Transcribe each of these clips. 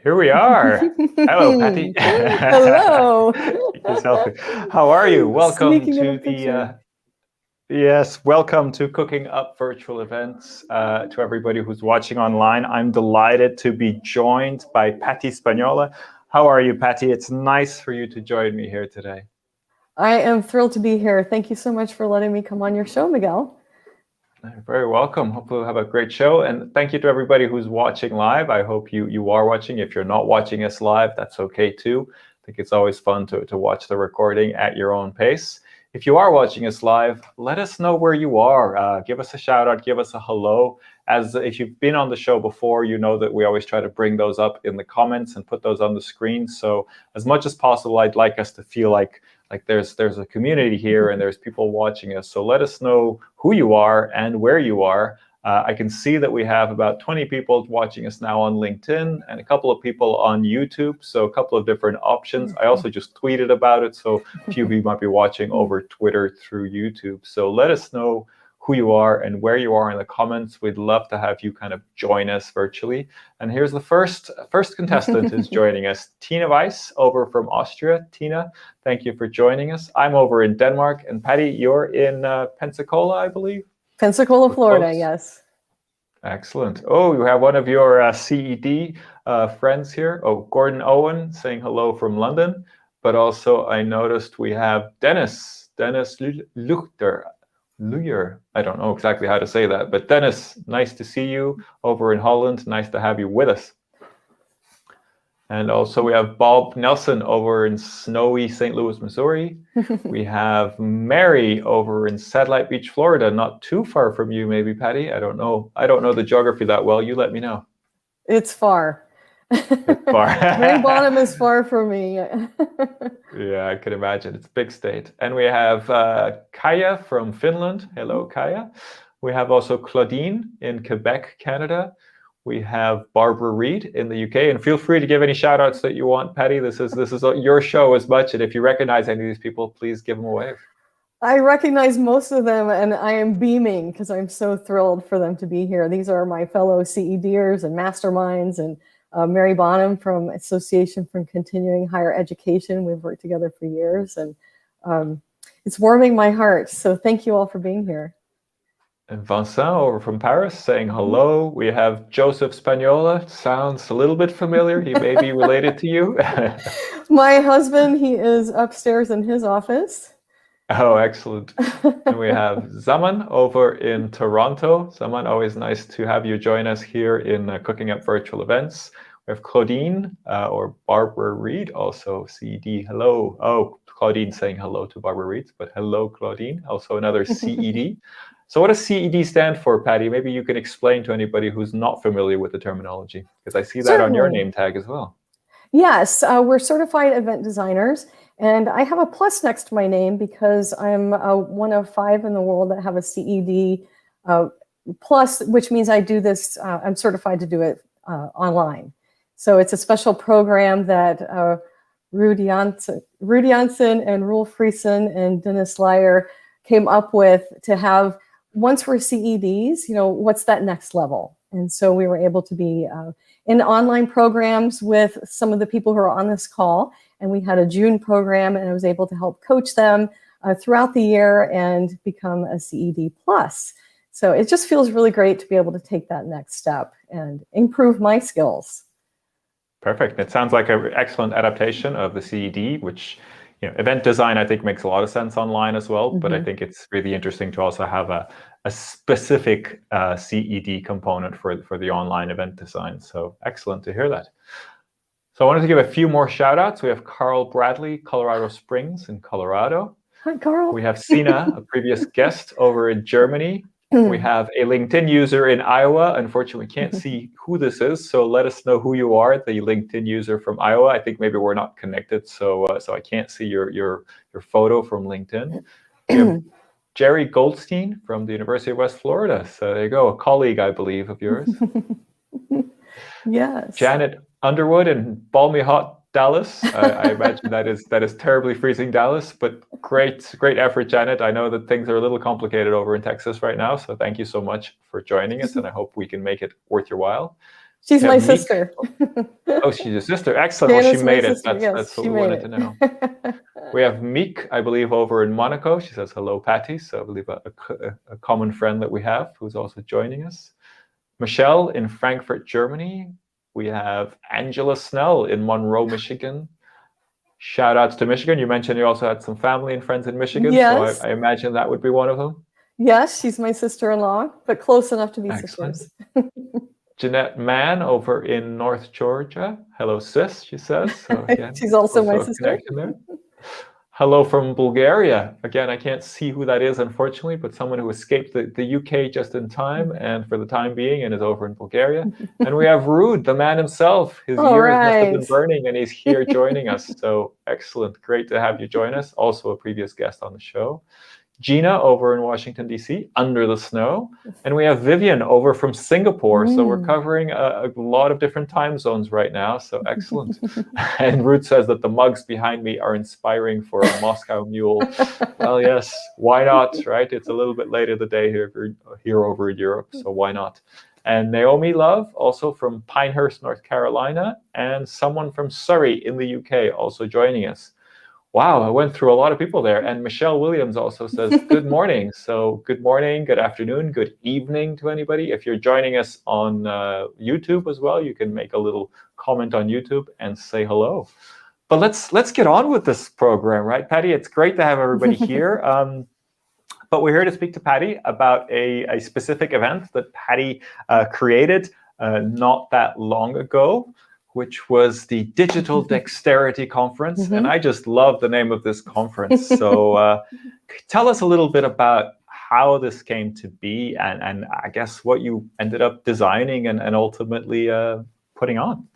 Here we are. Hello, Patti. Hello. How are you? Welcome Sneaking in a to picture. welcome to Cooking Up Virtual Events. To everybody who's watching online, I'm delighted to be joined by Patti Spaniola. How are you, Patti? It's nice for you to join me here today. I am thrilled to be here. Thank you so much for letting me come on your show, Miguel. You're very welcome. Hopefully we'll have a great show. And thank you to everybody who's watching live. I hope you are watching. If you're not watching us live, that's okay too. I think it's always fun to watch the recording at your own pace. If you are watching us live, let us know where you are. Give us a shout out, give us a hello. As if you've been on the show before, you know that we always try to bring those up in the comments and put those on the screen. So as much as possible, I'd like us to feel like there's a community here and there's people watching us. So let us know who you are and where you are. I can see that we have about 20 people watching us now on LinkedIn and a couple of people on YouTube. So a couple of different options. I also just tweeted about it. So a few of you might be watching over Twitter through YouTube. So let us know who you are and where you are in the comments. We'd love to have you kind of join us virtually. And here's the first contestant who's joining us, Tina Weiss, over from Austria. Tina, thank you for joining us. I'm over in Denmark, and Patti, you're in Pensacola, I believe? Pensacola, Florida, yes. Excellent. Oh, you have one of your CED friends here. Oh, Gordon Owen saying hello from London. But also I noticed we have Dennis Luchter. I don't know exactly how to say that, but Dennis, nice to see you over in Holland. Nice to have you with us. And also we have Bob Nelson over in snowy St. Louis, Missouri. We have Mary over in Satellite Beach, Florida, not too far from you, maybe, Patti. I don't know the geography that well. You let me know. It's far. It's far. Mary Bonham is far from me. Yeah, I could imagine. It's a big state. And we have Kaya from Finland. Hello, Kaya. We have also Claudine in Quebec, Canada. We have Barbara Reed in the UK. And feel free to give any shout outs that you want, Patti. This is your show as much. And if you recognize any of these people, please give them a wave. I recognize most of them, and I am beaming because I'm so thrilled for them to be here. These are my fellow CEDers and masterminds, and Mary Bonham from Association for Continuing Higher Education. We've worked together for years, and it's warming my heart. So thank you all for being here. And Vincent over from Paris saying hello. We have Joseph Spaniola. Sounds a little bit familiar. He may be related to you. My husband, he is upstairs in his office. Oh, excellent. And we have Zaman over in Toronto. Zaman, always nice to have you join us here in Cooking Up Virtual Events. We have Claudine or Barbara Reed, also CED. Hello. Oh, Claudine saying hello to Barbara Reed, but hello, Claudine, also another CED. So what does CED stand for, Patti? Maybe you can explain to anybody who's not familiar with the terminology, because I see that Certainly. on your name tag as well. Yes, we're certified event designers, and I have a plus next to my name because I'm one of 5 in the world that have a CED plus, which means I do this, I'm certified to do it online. So it's a special program that Rudy Janssen and Roel Friesen and Dennis Lyer came up with to have, once we're CEDs, what's that next level? And so we were able to be in online programs with some of the people who are on this call. And we had a June program, and I was able to help coach them throughout the year and become a CED plus. So it just feels really great to be able to take that next step and improve my skills. Perfect. It sounds like an excellent adaptation of the CED, which, event design, I think, makes a lot of sense online as well. Mm-hmm. But I think it's really interesting to also have a specific CED component for the online event design. So excellent to hear that. So I wanted to give a few more shout outs. We have Carl Bradley, Colorado Springs in Colorado. Hi, Carl. We have Sina, a previous guest over in Germany. We have a LinkedIn user in Iowa. Unfortunately, we can't see who this is, so let us know who you are, the LinkedIn user from Iowa. I think maybe we're not connected, so I can't see your photo from LinkedIn. We have Jerry Goldstein from the University of West Florida. So there you go, a colleague, I believe, of yours. Yes. Janet Underwood in balmy hot Dallas. I imagine that is terribly freezing Dallas, but great effort, Janet. I know that things are a little complicated over in Texas right now, so thank you so much for joining us, and I hope we can make it worth your while. She's We my have Meek. sister. Oh, she's your sister. Excellent. Well, Jana's she my made it. sister. Yes, That's what she we made wanted it. to know. We have Meek, I believe, over in Monaco. She says hello, Patti. So I believe a common friend that we have who's also joining us. Michelle in Frankfurt, Germany. We have Angela Snell in Monroe, Michigan. Shout outs to Michigan. You mentioned you also had some family and friends in Michigan, so Yes. I imagine that would be one of them. Yes, she's my sister-in-law, but close enough to be Excellent. sisters. Jeanette Mann over in North Georgia. Hello, sis, she says. So again, She's also my a sister. connection there. Hello from Bulgaria. Again, I can't see who that is, unfortunately, but someone who escaped the UK just in time and for the time being and is over in Bulgaria. And we have Rude, the man himself. His All ears must have been right. burning and he's here joining us. So excellent. Great to have you join us. Also a previous guest on the show. Gina over in Washington, D.C., under the snow. And we have Vivian over from Singapore. So we're covering a lot of different time zones right now. So excellent. And Ruth says that the mugs behind me are inspiring for a Moscow Mule. Well, yes, why not, right? It's a little bit late in the day here over in Europe, so why not? And Naomi Love, also from Pinehurst, North Carolina, and someone from Surrey in the UK also joining us. Wow, I went through a lot of people there. And Michelle Williams also says, good morning. So good morning, good afternoon, good evening to anybody. If you're joining us on YouTube as well, you can make a little comment on YouTube and say hello. But let's get on with this program, right, Patti? It's great to have everybody here. But we're here to speak to Patti about a specific event that Patti created not that long ago, which was the Digital Dexterity Conference. And I just love the name of this conference. So tell us a little bit about how this came to be and I guess what you ended up designing and ultimately putting on.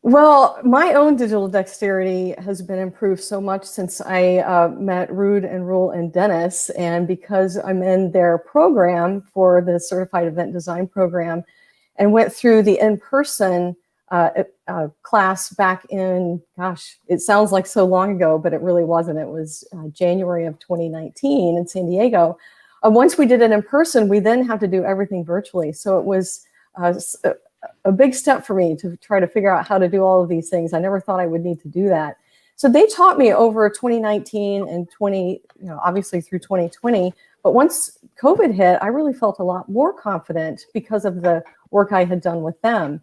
Well, my own digital dexterity has been improved so much since I met Rude and Rule and Dennis. And because I'm in their program for the Certified Event Design Program and went through the in-person class back in, gosh, it sounds like so long ago, but it really wasn't. It was January of 2019 in San Diego. Once we did it in person, we then had to do everything virtually. So it was a big step for me to try to figure out how to do all of these things. I never thought I would need to do that. So they taught me over 2019 and obviously through 2020. But once COVID hit, I really felt a lot more confident because of the work I had done with them.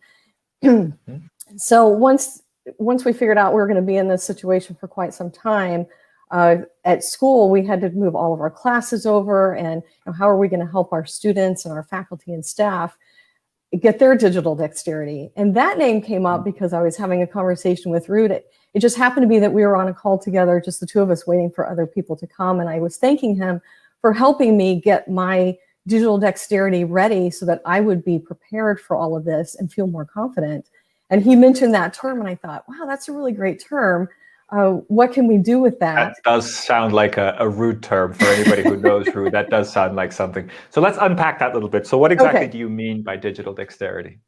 So once we figured out we were going to be in this situation for quite some time, at school, we had to move all of our classes over, and how are we going to help our students and our faculty and staff get their digital dexterity? And that name came up because I was having a conversation with Rude. It just happened to be that we were on a call together, just the two of us waiting for other people to come. And I was thanking him for helping me get my digital dexterity ready so that I would be prepared for all of this and feel more confident. And he mentioned that term, and I thought, wow, that's a really great term. What can we do with that? That does sound like a Rude term for anybody who knows Rude. That does sound like something. So let's unpack that a little bit. So what exactly do you mean by digital dexterity?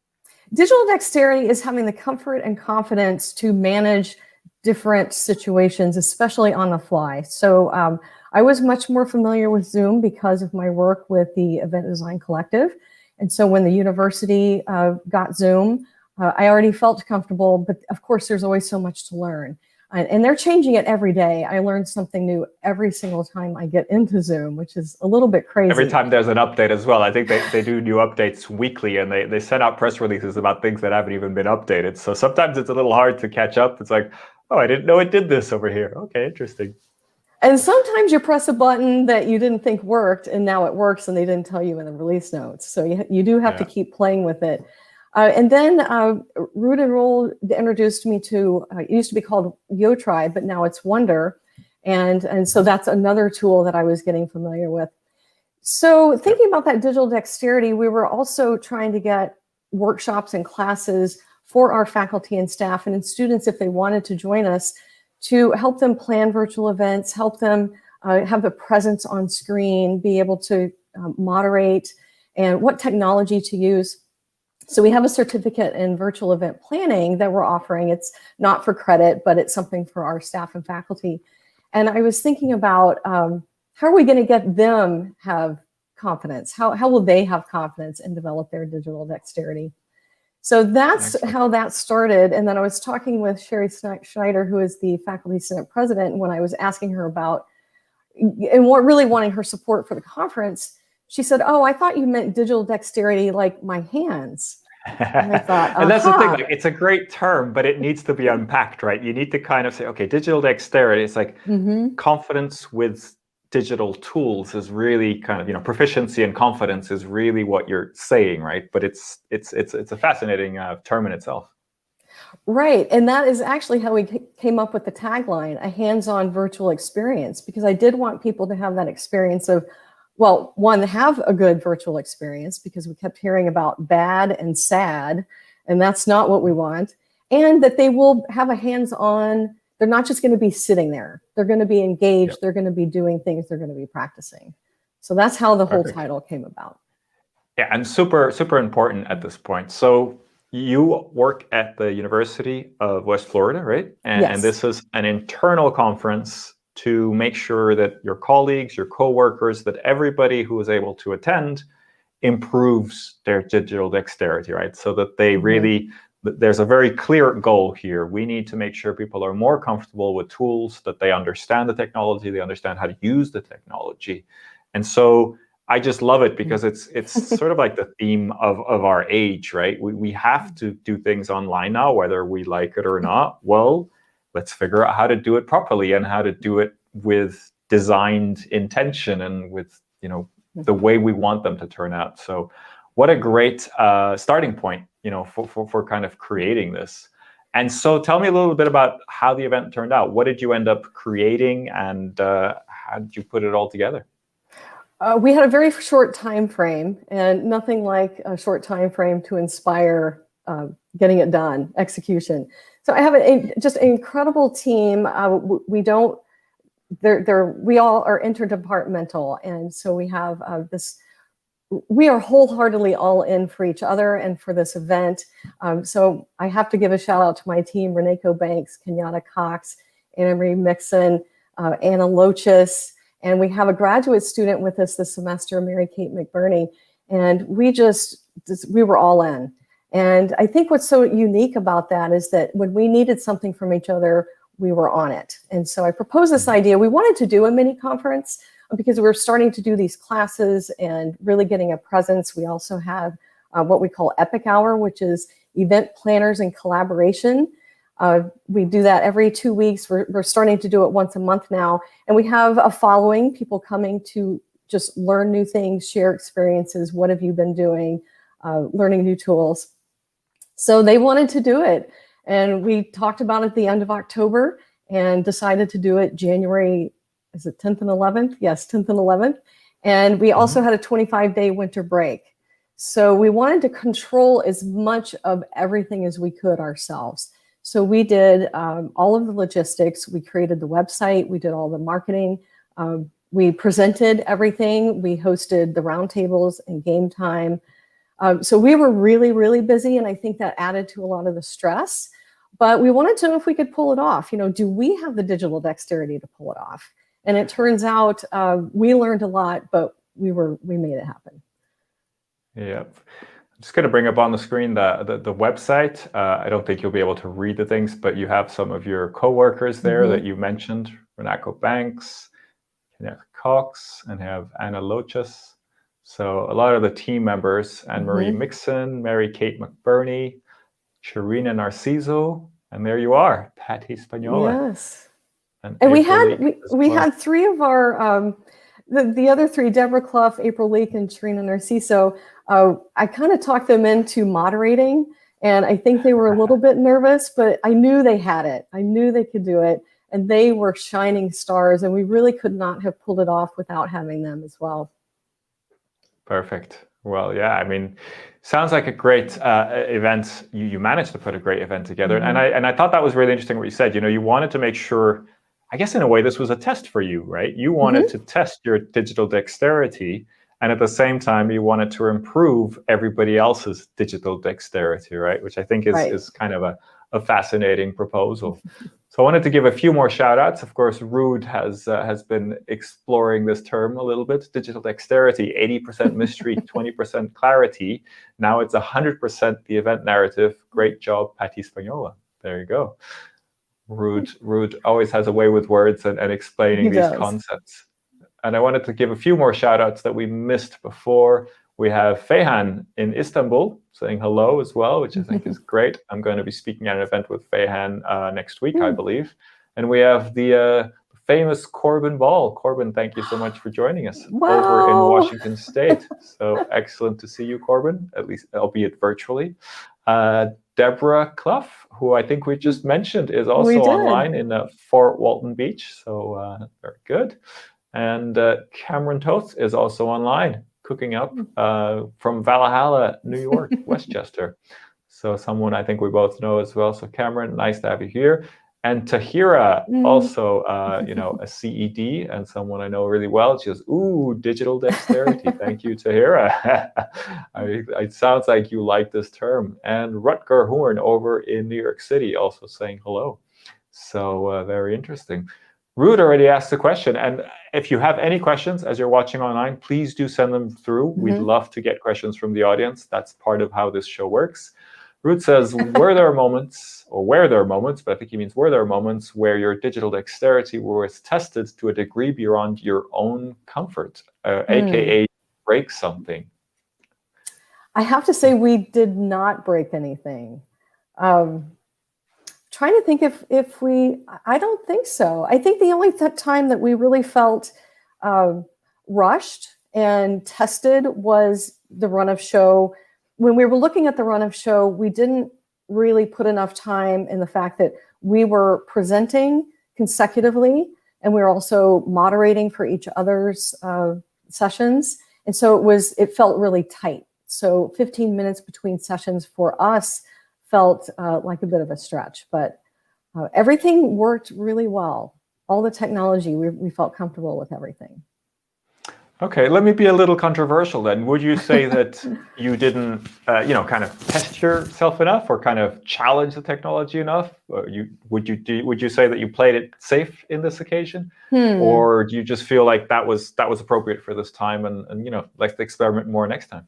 Digital dexterity is having the comfort and confidence to manage different situations, especially on the fly. So I was much more familiar with Zoom because of my work with the Event Design Collective. And so when the university got Zoom, I already felt comfortable, but of course there's always so much to learn. And they're changing it every day. I learn something new every single time I get into Zoom, which is a little bit crazy. Every time there's an update as well. I think they do new updates weekly, and they send out press releases about things that haven't even been updated. So sometimes it's a little hard to catch up. It's like, oh, I didn't know it did this over here. Okay, interesting. And sometimes you press a button that you didn't think worked, and now it works, and they didn't tell you in the release notes. So you do have to keep playing with it. And then Rude and Roll introduced me to, it used to be called YoTribe, but now it's Wonder. And so that's another tool that I was getting familiar with. So thinking about that digital dexterity, we were also trying to get workshops and classes for our faculty and staff and students, if they wanted to join us, to help them plan virtual events, help them have the presence on screen, be able to moderate, and what technology to use. So we have a certificate in virtual event planning that we're offering. It's not for credit, but it's something for our staff and faculty. And I was thinking about how are we going to get them have confidence? How will they have confidence and develop their digital dexterity? So that's Excellent. how that started. And then I was talking with Sherry Schneider, who is the Faculty Senate President, when I was asking her about and really wanting her support for the conference. She said, "Oh, I thought you meant digital dexterity like my hands." And I thought, And that's the thing, aha. like, it's a great term, but it needs to be unpacked, right? You need to kind of say, okay, digital dexterity, it's like confidence with digital tools is really kind of, proficiency and confidence is really what you're saying, right? But it's a fascinating term in itself. Right. And that is actually how we came up with the tagline, a hands-on virtual experience, because I did want people to have that experience of, well, one, have a good virtual experience, because we kept hearing about bad and sad, and that's not what we want. And that they will have a hands-on, they're not just going to be sitting there. They're going to be engaged. Yep. They're going to be doing things. They're going to be practicing. So that's how the whole Perfect. title came about. Yeah, and super, super important at this point. So you work at the University of West Florida, right? And, Yes. and this is an internal conference to make sure that your colleagues, your coworkers, that everybody who is able to attend improves their digital dexterity, right? So that they really, there's a very clear goal here. We need to make sure people are more comfortable with tools, that they understand the technology, they understand how to use the technology. And so I just love it because it's sort of like the theme of our age, right? We have to do things online now, whether we like it or not. Well, let's figure out how to do it properly and how to do it with designed intention and with, the way we want them to turn out. So what a great starting point, for kind of creating this. And so tell me a little bit about how the event turned out. What did you end up creating, and how did you put it all together? We had a very short time frame, and nothing like a short time frame to inspire getting it done, execution. So I have just an incredible team. We don't. We all are interdepartmental, and so we have this. We are wholeheartedly all in for each other and for this event. So I have to give a shout out to my team: Reneko Banks, Kenyatta Cox, Anna Marie Mixon, Anna Lochis. And we have a graduate student with us this semester, Mary Kate McBurney, and we were all in. And I think what's so unique about that is that when we needed something from each other, we were on it. And so I proposed this idea. We wanted to do a mini conference because we were starting to do these classes and really getting a presence. We also have what we call Epic Hour, which is event planners and collaboration. We do that every 2 weeks. We're starting to do it once a month now. And we have a following, people coming to just learn new things, share experiences. What have you been doing? Learning new tools. So they wanted to do it. And we talked about it at the end of October and decided to do it January, is it 10th and 11th? Yes, 10th and 11th. And we also had a 25-day winter break. So we wanted to control as much of everything as we could ourselves. So we did all of the logistics. We created the website. We did all the marketing. We presented everything. We hosted the roundtables and game time. So we were really, really busy, and I think that added to a lot of the stress. But we wanted to know if we could pull it off. Do we have the digital dexterity to pull it off? And it turns out we learned a lot, but we made it happen. Yep. I'm just going to bring up on the screen the website. I don't think you'll be able to read the things, but you have some of your coworkers there that you mentioned: Renako Banks, Kenneth Cox, and have Anna Lochis. So a lot of the team members: Anne Marie Mixon, Mary Kate McBurney, Sharina Narciso, and there you are, Patti Spaniola. Yes. And we well. had three of our the other three, Deborah Clough, April Leake, and Sharina Narciso. I kind of talked them into moderating, and I think they were a little bit nervous, but I knew they had it. I knew they could do it, and they were shining stars, and we really could not have pulled it off without having them as well. Perfect. Well, yeah, I mean, sounds like a great event. You managed to put a great event together. And I thought that was really interesting what you said. You wanted to make sure, I guess in a way, this was a test for you, right? You wanted to test your digital dexterity. And at the same time, you wanted to improve everybody else's digital dexterity, right? Which I think is kind of a fascinating proposal. So I wanted to give a few more shout outs. Of course, Ruud has been exploring this term a little bit. Digital dexterity, 80% mystery, 20% clarity. Now it's 100% the event narrative. Great job, Patti Spaniola. There you go. Ruud always has a way with words and explaining these concepts. And I wanted to give a few more shout outs that we missed before. We have Feyhan in Istanbul saying hello as well, which I think is great. I'm going to be speaking at an event with Feyhan next week, I believe. And we have the famous Corbin Ball. Corbin, thank you so much for joining us over in Washington State. So excellent to see you, Corbin, at least albeit virtually. Deborah Clough, who I think we just mentioned, is also online in Fort Walton Beach. So very good. And Cameron Toth is also online, cooking up from Valhalla, New York, Westchester. So someone I think we both know as well. So Cameron, nice to have you here. And Tahira, also, a CED and someone I know really well. She goes, ooh, digital dexterity. Thank you, Tahira. It sounds like you like this term. And Rutger Horn over in New York City also saying hello. So very interesting. Ruud already asked the question. And if you have any questions as you're watching online, please do send them through. We'd love to get questions from the audience. That's part of how this show works. Ruud says, were there moments, but I think he means were there moments where your digital dexterity was tested to a degree beyond your own comfort, aka break something? I have to say we did not break anything. Trying to think if we, I don't think so. I think the only time that we really felt rushed and tested was the run of show. When we were looking at the run of show, we didn't really put enough time in the fact that we were presenting consecutively and we were also moderating for each other's sessions. And so it felt really tight. So 15 minutes between sessions for us felt like a bit of a stretch, but everything worked really well. All the technology, we felt comfortable with everything. Okay, let me be a little controversial then. Would you say that you didn't, kind of test yourself enough, or kind of challenge the technology enough? Would you say that you played it safe in this occasion, or do you just feel like that was appropriate for this time, and let's experiment more next time?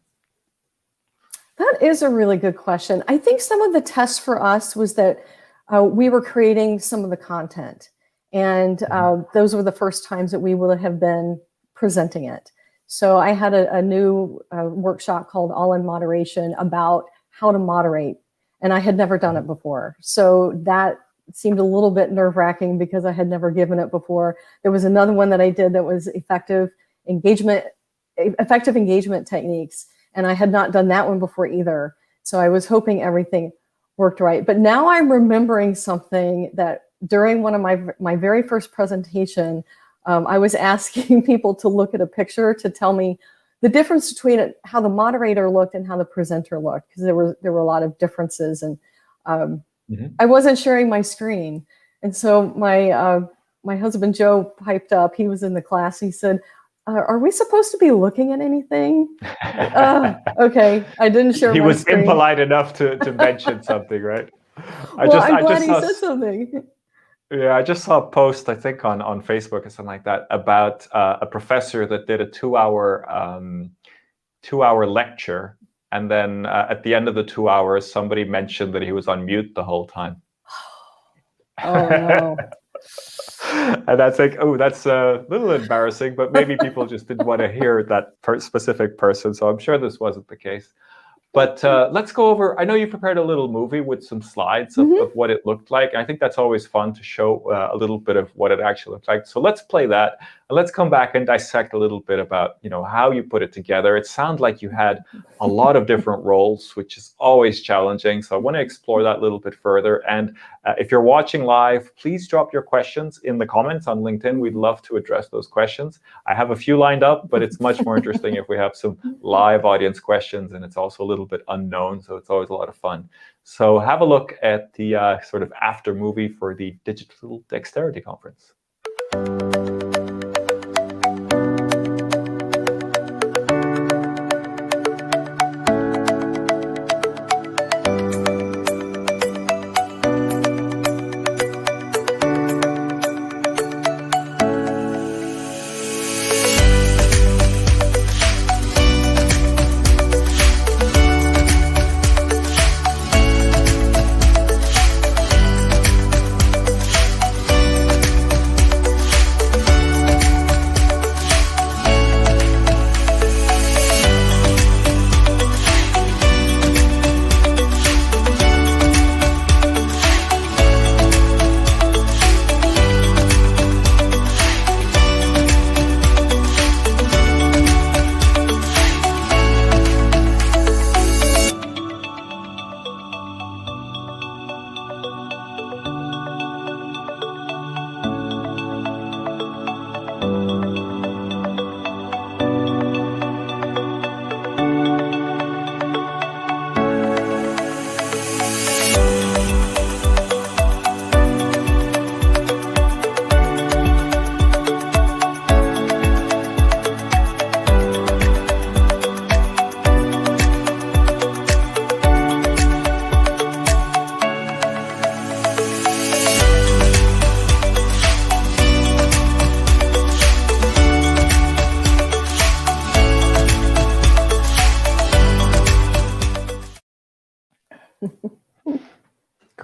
That is a really good question. I think some of the tests for us was that we were creating some of the content, and those were the first times that we would have been presenting it. So I had a new workshop called All in Moderation about how to moderate, and I had never done it before. So that seemed a little bit nerve-wracking because I had never given it before. There was another one that I did that was effective engagement techniques, and I had not done that one before either. So I was hoping everything worked right. But now I'm remembering something that during one of my very first presentation, I was asking people to look at a picture to tell me the difference between how the moderator looked and how the presenter looked, because there were a lot of differences, and I wasn't sharing my screen. And so my husband Joe piped up. He was in the class. He said, "Are we supposed to be looking at anything?" Okay, I didn't share. He my was screen. Impolite enough to mention something, right? I'm glad he said something. Yeah, I just saw a post, I think on Facebook or something like that, about a professor that did a 2-hour lecture, and then at the end of the 2 hours, somebody mentioned that he was on mute the whole time. Oh no. And that's like, oh, that's a little embarrassing, but maybe people just didn't want to hear that specific person. So I'm sure this wasn't the case. But let's go over, I know you prepared a little movie with some slides of what it looked like. I think that's always fun to show a little bit of what it actually looked like. So let's play that. And let's come back and dissect a little bit about, how you put it together. It sounds like you had a lot of different roles, which is always challenging. So I want to explore that a little bit further. And if you're watching live, please drop your questions in the comments on LinkedIn. We'd love to address those questions. I have a few lined up, but it's much more interesting if we have some live audience questions, and it's also a little bit unknown, so it's always a lot of fun. So have a look at the sort of after movie for the Digital Dexterity Conference.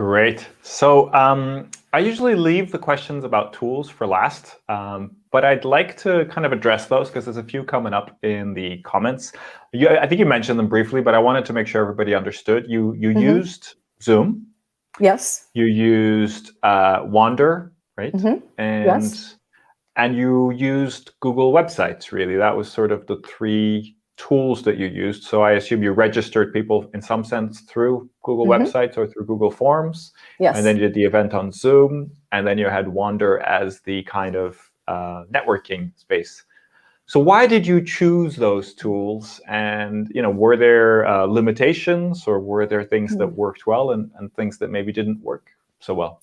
Great. So I usually leave the questions about tools for last, but I'd like to kind of address those because there's a few coming up in the comments. I think you mentioned them briefly, but I wanted to make sure everybody understood. You used Zoom. Yes. You used Wander, right? And Yes. and you used Google Websites, really. That was sort of the three tools that you used. So I assume you registered people in some sense through Google Websites or through Google Forms. And then Yes. you did the event on Zoom. And then you had Wander as the kind of networking space. So why did you choose those tools? And were there limitations, or were there things that worked well and things that maybe didn't work so well?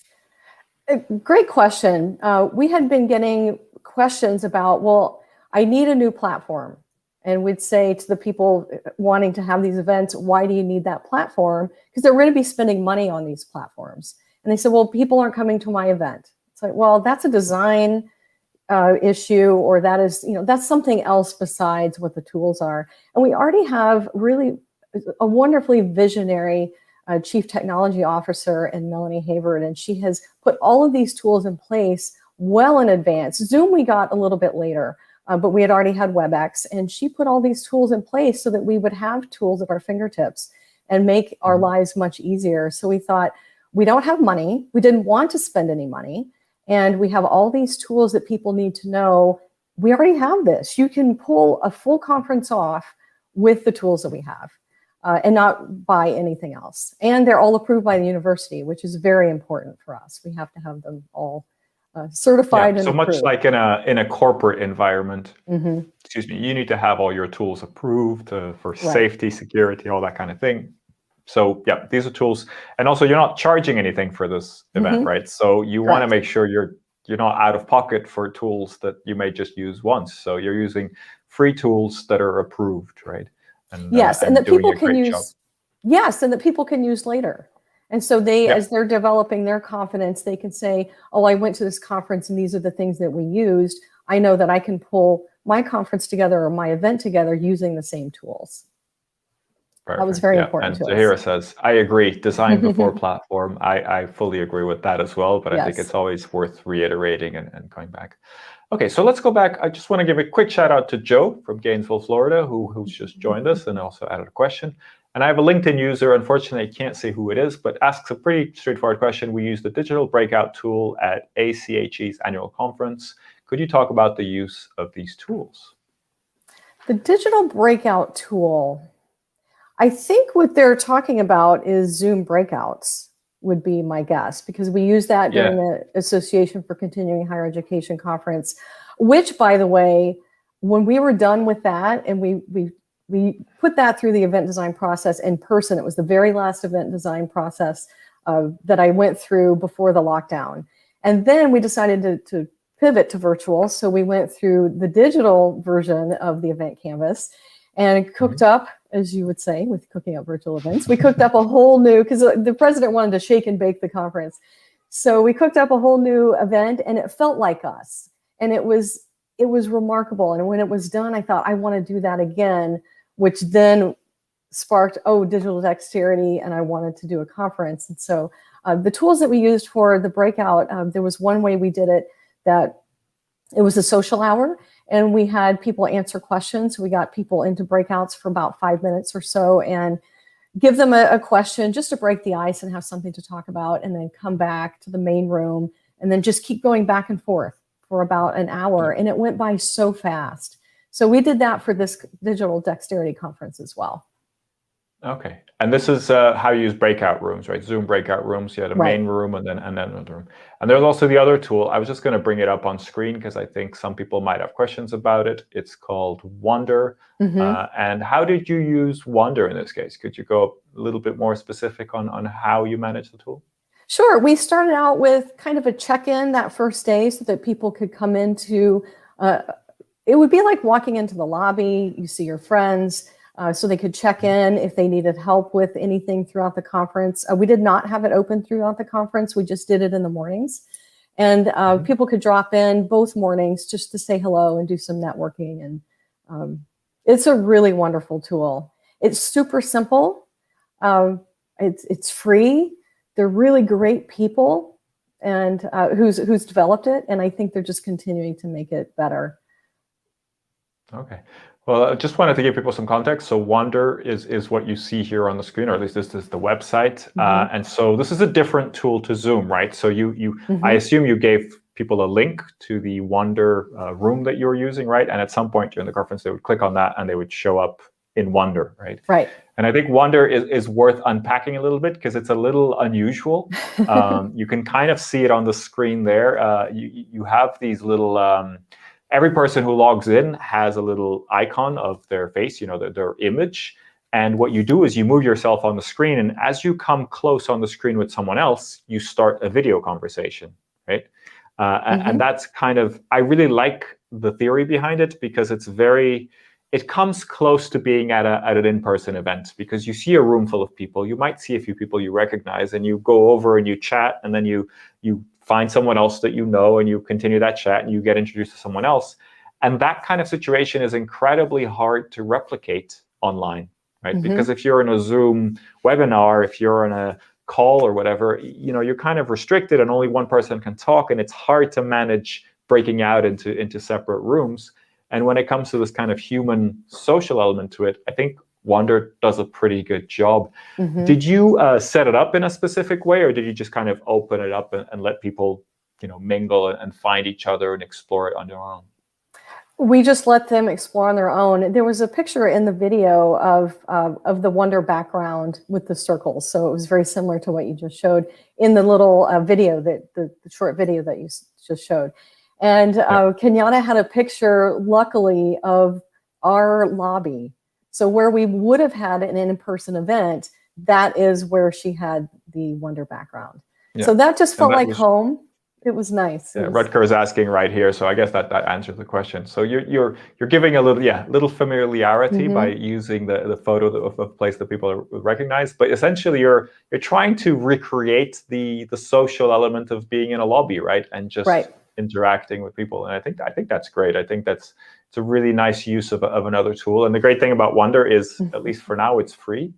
Great question. We had been getting questions about, well, I need a new platform. And we'd say to the people wanting to have these events, why do you need that platform? Because they're going to be spending money on these platforms. And they said, well, people aren't coming to my event. It's like, well, that's a design issue, or that is, that's something else besides what the tools are. And we already have really a wonderfully visionary Chief Technology Officer in Melanie Hayward, and she has put all of these tools in place well in advance. Zoom we got a little bit later, but we had already had WebEx, and she put all these tools in place so that we would have tools at our fingertips and make our lives much easier. So we thought, we don't have money, we didn't want to spend any money, and we have all these tools that people need to know. We already have this. You can pull a full conference off with the tools that we have. And not buy anything else. And they're all approved by the university, which is very important for us. We have to have them all certified and so approved. much like in a corporate environment, excuse me, you need to have all your tools approved for safety, security, all that kind of thing. So yeah, these are tools. And also, you're not charging anything for this event, right? So you want to make sure you're not out of pocket for tools that you may just use once. So you're using free tools that are approved, right? And, yes, and that people can use. Job. Yes, and that people can use later. And so they, as they're developing their confidence, they can say, oh, I went to this conference and these are the things that we used. I know that I can pull my conference together or my event together using the same tools. Perfect. That was very important and to us. Zahira says, I agree, design before platform. I fully agree with that as well, but I think it's always worth reiterating and going back. Okay, so let's go back. I just want to give a quick shout out to Joe from Gainesville, Florida, who's just joined us and also added a question. And I have a LinkedIn user, unfortunately, I can't say who it is, but asks a pretty straightforward question. We use the digital breakout tool at ACHE's annual conference. Could you talk about the use of these tools? The digital breakout tool, I think what they're talking about is Zoom breakouts would be my guess, because we use that during the Association for Continuing Higher Education conference, which, by the way, when we were done with that and we put that through the event design process in person, it was the very last event design process that I went through before the lockdown. And then we decided to pivot to virtual. So we went through the digital version of the event canvas and cooked up, as you would say, with cooking up virtual events. We cooked up a whole new, because the president wanted to shake and bake the conference. So we cooked up a whole new event, and it felt like us. And it was remarkable. And when it was done, I thought, I want to do that again, which then sparked, digital dexterity, and I wanted to do a conference. And so the tools that we used for the breakout, there was one way we did it that it was a social hour, and we had people answer questions. We got people into breakouts for about 5 minutes or so and give them a question just to break the ice and have something to talk about, and then come back to the main room and then just keep going back and forth for about an hour. And it went by so fast. So we did that for this digital dexterity conference as well. Okay, and this is how you use breakout rooms, right? Zoom breakout rooms. You had a main room and then another room. And there's also the other tool. I was just going to bring it up on screen because I think some people might have questions about it. It's called Wander. And how did you use Wander in this case? Could you go a little bit more specific on how you manage the tool? Sure. We started out with kind of a check-in that first day so that people could come into, it would be like walking into the lobby. You see your friends. So they could check in if they needed help with anything throughout the conference. We did not have it open throughout the conference. We just did it in the mornings. And people could drop in both mornings just to say hello and do some networking. And it's a really wonderful tool. It's super simple. It's free. they're really great people, and who's developed it, and I think they're just continuing to make it better. Okay. Well, I just wanted to give people some context. So Wonder is what you see here on the screen, or at least this is the website. And so this is a different tool to Zoom, right? So I assume you gave people a link to the Wonder room that you were using, right? And at some point during the conference, they would click on that and they would show up in Wonder, right? Right. And I think Wonder is worth unpacking a little bit because it's a little unusual. You can kind of see it on the screen there. You have these little... every person who logs in has a little icon of their face, their image. And what you do is you move yourself on the screen. And as you come close on the screen with someone else, you start a video conversation, right? And that's kind of, I really like the theory behind it because it comes close to being at an in-person event, because you see a room full of people. You might see a few people you recognize, and you go over and you chat, and then you find someone else that you know, and you continue that chat, and you get introduced to someone else. And that kind of situation is incredibly hard to replicate online, right? Because if you're in a Zoom webinar, if you're in a call or whatever, you're kind of restricted, and only one person can talk, and it's hard to manage breaking out into separate rooms. And when it comes to this kind of human social element to it, I think Wonder does a pretty good job. Did you set it up in a specific way, or did you just kind of open it up and let people, mingle and find each other and explore it on their own? We just let them explore on their own. There was a picture in the video of the Wonder background with the circles, so it was very similar to what you just showed in the little video, the short video that you just showed. And Kenyatta had a picture, luckily, of our lobby. So where we would have had an in-person event, that is where she had the Wonder background. Yeah. So that just felt like home. It was nice. Yeah, Rutger is asking right here, so I guess that answers the question. So you're giving a little familiarity by using the photo of a place that people recognize, but essentially you're trying to recreate the social element of being in a lobby, right? And just interacting with people. And I think that's great. I think it's a really nice use of another tool. And the great thing about Wonder is, at least for now, it's free.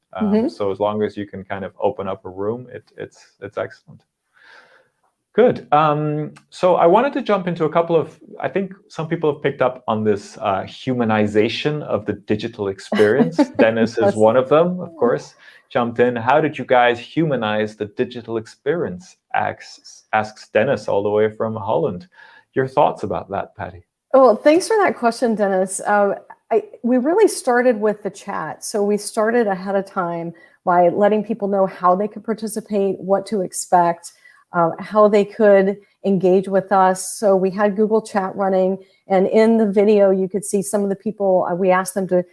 So as long as you can kind of open up a room, it's excellent. Good. So I wanted to jump into a couple of, I think some people have picked up on this humanization of the digital experience. Dennis is one of them, of course, jumped in. How did you guys humanize the digital experience? Asks Dennis all the way from Holland. Your thoughts about that, Patti? Well, thanks for that question, Dennis. We really started with the chat. So we started ahead of time by letting people know how they could participate, what to expect, how they could engage with us. So we had Google Chat running, and in the video, you could see some of the people. We asked them to,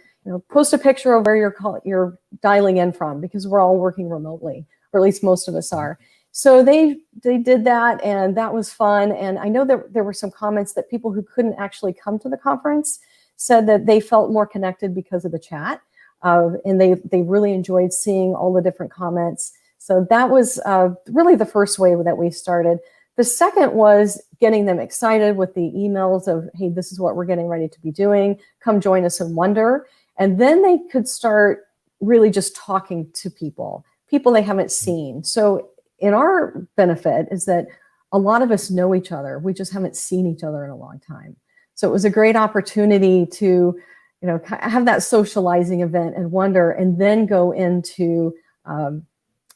post a picture of where you're dialing in from, because we're all working remotely, or at least most of us are. So they did that, and that was fun. And I know that there were some comments that people who couldn't actually come to the conference said that they felt more connected because of the chat, and they really enjoyed seeing all the different comments. So that was really the first way that we started. The second was getting them excited with the emails of, hey, this is what we're getting ready to be doing. Come join us in Wonder. And then they could start really just talking to people they haven't seen. So in our benefit is that a lot of us know each other. We just haven't seen each other in a long time. So it was a great opportunity to, have that socializing event and Wonder, and then go into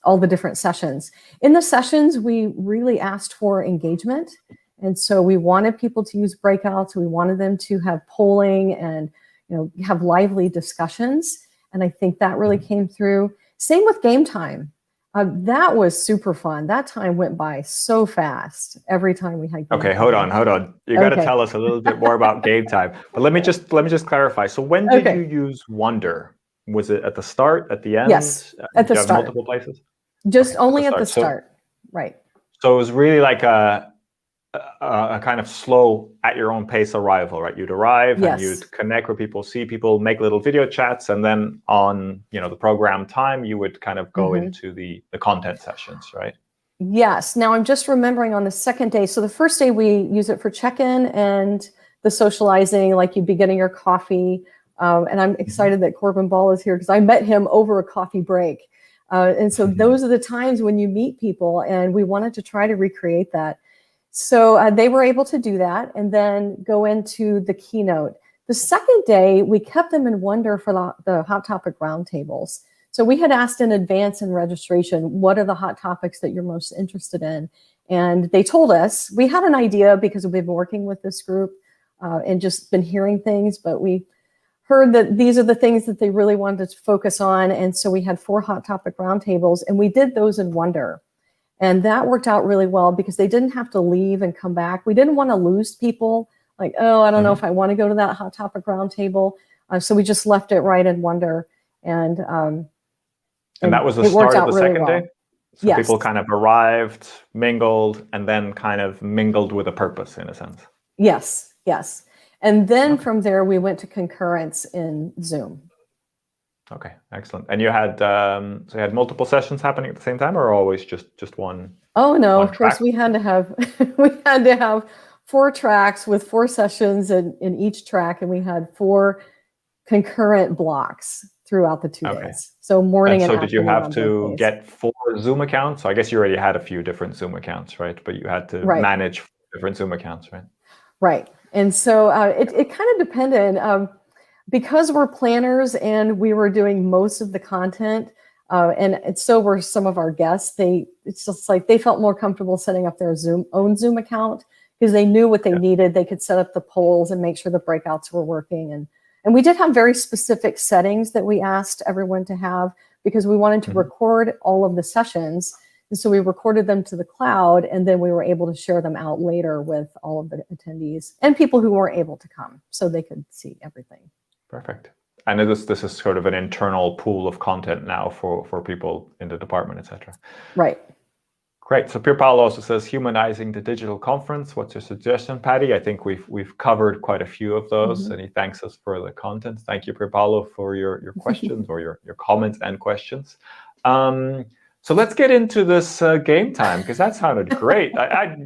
all the different sessions. In the sessions, we really asked for engagement. And so we wanted people to use breakouts. We wanted them to have polling and, have lively discussions. And I think that really came through. Same with game time. That was super fun. That time went by so fast every time we had game time. Hold on. You got to tell us a little bit more about game time. But let me just clarify. So when did you use Wonder? Was it at the start, at the end? Yes, at the start. Multiple places? Just only at the start, right. So it was really like a kind of slow, at your own pace arrival, right? You'd arrive and you'd connect with people, see people, make little video chats, and then on the program time, you would kind of go into the content sessions, right? Yes. Now I'm just remembering on the second day. So the first day we use it for check-in and the socializing, like you'd be getting your coffee. And I'm excited that Corbin Ball is here because I met him over a coffee break. And so those are the times when you meet people, and we wanted to try to recreate that. So they were able to do that and then go into the keynote. The second day, we kept them in wonder for the Hot Topic roundtables. So we had asked in advance in registration, what are the hot topics that you're most interested in? And they told us. We had an idea because we've been working with this group and just been hearing things, but we heard that these are the things that they really wanted to focus on. And so we had 4 hot topic roundtables, and we did those in wonder. And that worked out really well because they didn't have to leave and come back. We didn't want to lose people. Like, oh, I don't know if I want to go to that hot topic roundtable. So we just left it right in wonder. And that was the start of the second day? So yes. People kind of arrived, mingled, and then kind of mingled with a purpose, in a sense. Yes, yes. And then from there, we went to concurrence in Zoom. Okay, excellent. And you had so you had multiple sessions happening at the same time, or always just one? Oh no, one of course we had to have 4 tracks with 4 sessions in each track, and we had 4 concurrent blocks throughout the 2 days. So morning and afternoon. So did you have to get 4 Zoom accounts? So I guess you already had a few different Zoom accounts, right? But you had to manage 4 different Zoom accounts, right? Right. And so it kind of depended. Because we're planners and we were doing most of the content, and so were some of our guests, it's just like they felt more comfortable setting up their own Zoom account because they knew what they needed. They could set up the polls and make sure the breakouts were working. And we did have very specific settings that we asked everyone to have because we wanted to record all of the sessions. And so we recorded them to the cloud, and then we were able to share them out later with all of the attendees and people who weren't able to come so they could see everything. Perfect. And this is sort of an internal pool of content now for people in the department, etc. Right. Great. So Pier Paolo also says, humanizing the digital conference. What's your suggestion, Patti? I think we've covered quite a few of those, and he thanks us for the content. Thank you, Pier Paolo, for your questions or your comments and questions. So let's get into this game time, because that sounded great.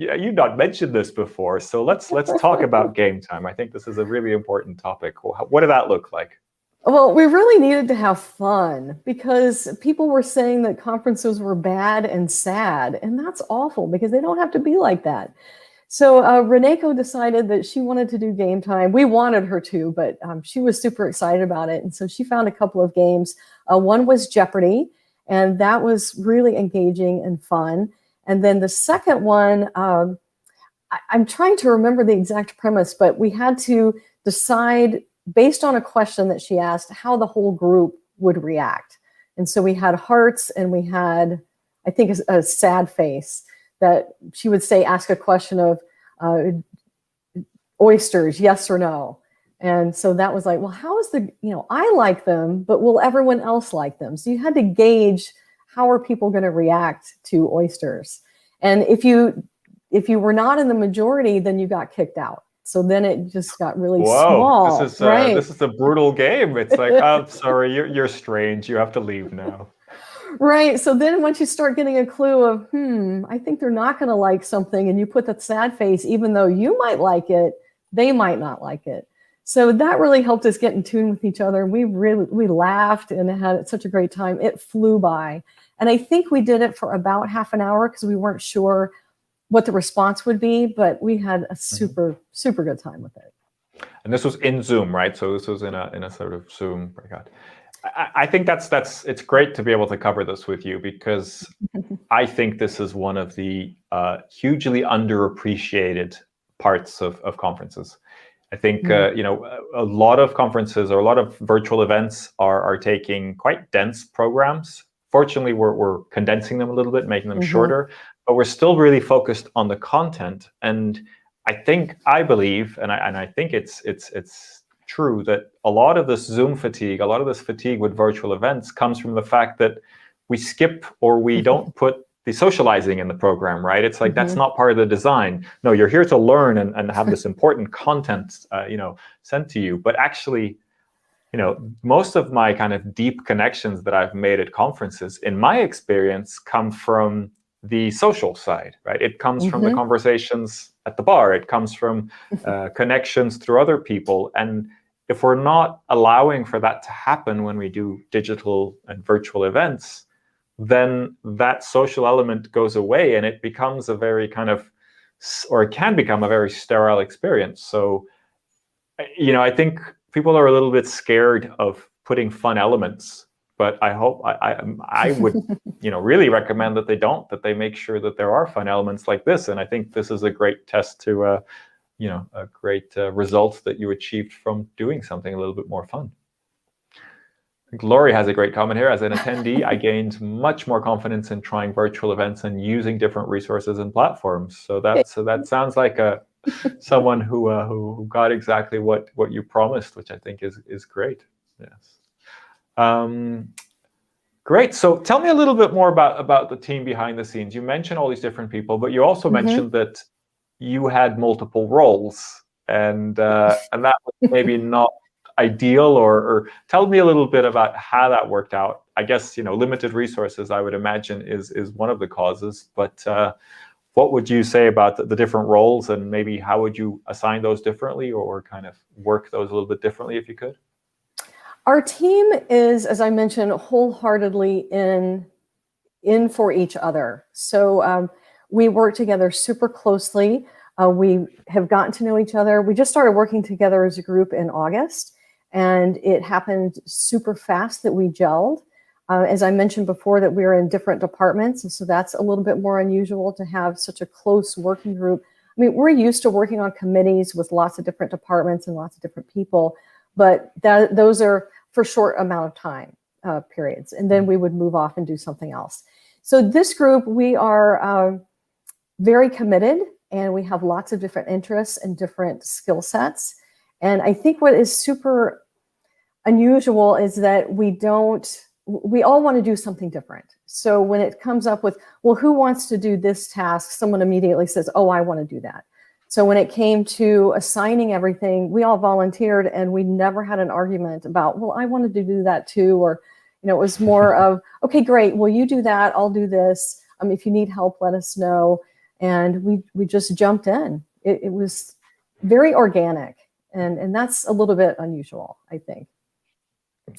You'd not mentioned this before, so let's talk about game time. I think this is a really important topic. What did that look like? Well, we really needed to have fun because people were saying that conferences were bad and sad, and that's awful because they don't have to be like that. So Reneko decided that she wanted to do game time. We wanted her to, but she was super excited about it, and so she found a couple of games. One was Jeopardy! And that was really engaging and fun. And then the second one, I'm trying to remember the exact premise, but we had to decide based on a question that she asked how the whole group would react. And so we had hearts and we had, I think, a sad face that she would say, ask a question of oysters, yes or no. And so that was like, well, how is I like them, but will everyone else like them? So you had to gauge how are people going to react to oysters. And if you were not in the majority, then you got kicked out. So then it just got really small. This is a brutal game. It's like, oh, sorry, you're strange. You have to leave now. Right. So then once you start getting a clue of, I think they're not going to like something, and you put that sad face, even though you might like it, they might not like it. So that really helped us get in tune with each other. We laughed and had such a great time. It flew by. And I think we did it for about half an hour because we weren't sure what the response would be, but we had a super, super good time with it. And this was in Zoom, right? So this was in a sort of Zoom breakout. I think it's great to be able to cover this with you because I think this is one of the hugely underappreciated parts of conferences. I think a lot of conferences or a lot of virtual events are taking quite dense programs. Fortunately, we're condensing them a little bit, making them shorter, but we're still really focused on the content. And I believe, and I think it's true that a lot of this Zoom fatigue, a lot of this fatigue with virtual events comes from the fact that we skip or we don't put the socializing in the program, right? It's like, that's not part of the design. No, you're here to learn and have this important content, sent to you. But actually, most of my kind of deep connections that I've made at conferences, in my experience, come from the social side, right? It comes from the conversations at the bar. It comes from connections through other people. And if we're not allowing for that to happen when we do digital and virtual events, then that social element goes away and it becomes a very kind of, or it can become a very sterile experience. So, I think people are a little bit scared of putting fun elements, but I would, really recommend that they don't, that they make sure that there are fun elements like this. And I think this is a great test to, a great result that you achieved from doing something a little bit more fun. Glory has a great comment here. As an attendee, I gained much more confidence in trying virtual events and using different resources and platforms. So that sounds like someone who got exactly what you promised, which I think is great. Yes. Great. So tell me a little bit more about the team behind the scenes. You mentioned all these different people, but you also mentioned that you had multiple roles, and that was maybe not ideal, or tell me a little bit about how that worked out. I guess limited resources, I would imagine, is one of the causes, but what would you say about the different roles, and maybe how would you assign those differently, or kind of work those a little bit differently if you could? Our team is, as I mentioned, wholeheartedly in for each other. So we work together super closely. We have gotten to know each other. We just started working together as a group in August, and it happened super fast that we gelled. As I mentioned before, that we're in different departments, and so that's a little bit more unusual to have such a close working group. I mean, we're used to working on committees with lots of different departments and lots of different people, but those are for short amount of time periods, and then we would move off and do something else. So this group, we are very committed, and we have lots of different interests and different skill sets. And I think what is super unusual is that we all want to do something different. So when it comes up with, well, who wants to do this task? Someone immediately says, oh, I want to do that. So when it came to assigning everything, we all volunteered, and we never had an argument about, well, I wanted to do that too. Or, it was more of, okay, great. Well, you do that. I'll do this. If you need help, let us know. And we just jumped in. It was very organic. And that's a little bit unusual, I think.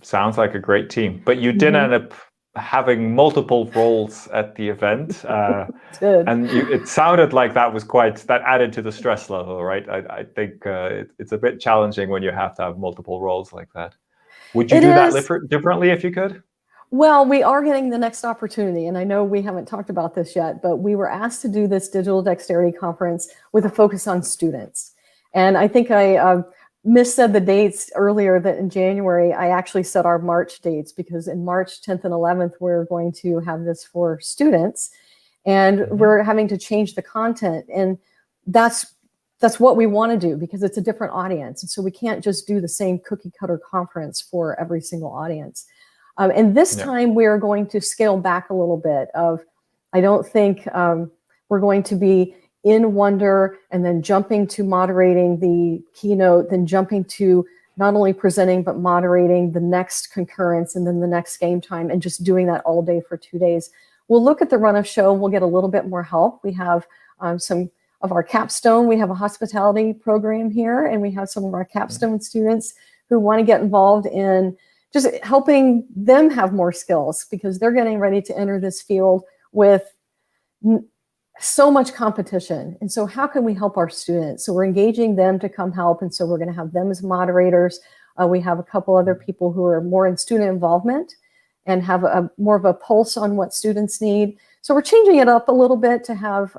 Sounds like a great team, but you did end up having multiple roles at the event, and it sounded like that added to the stress level, right? I think it's a bit challenging when you have to have multiple roles like that. Would you do that differently if you could? Well, we are getting the next opportunity, and I know we haven't talked about this yet, but we were asked to do this Digital Dexterity Conference with a focus on students. And I think I missaid the dates earlier, that in January, I actually set our March dates, because in March 10th and 11th, we're going to have this for students, and we're having to change the content. And that's what we want to do, because it's a different audience. And so we can't just do the same cookie cutter conference for every single audience. And this time we're going to scale back a little bit I don't think we're going to be in Wonder and then jumping to moderating the keynote, then jumping to not only presenting, but moderating the next concurrence and then the next game time, and just doing that all day for 2 days. We'll look at the run of show, and we'll get a little bit more help. We have some of our capstone. We have a hospitality program here, and we have some of our capstone students who want to get involved in just helping them have more skills, because they're getting ready to enter this field with so much competition. And so how can we help our students? So we're engaging them to come help. And so we're going to have them as moderators. We have a couple other people who are more in student involvement and have more of a pulse on what students need. So we're changing it up a little bit to have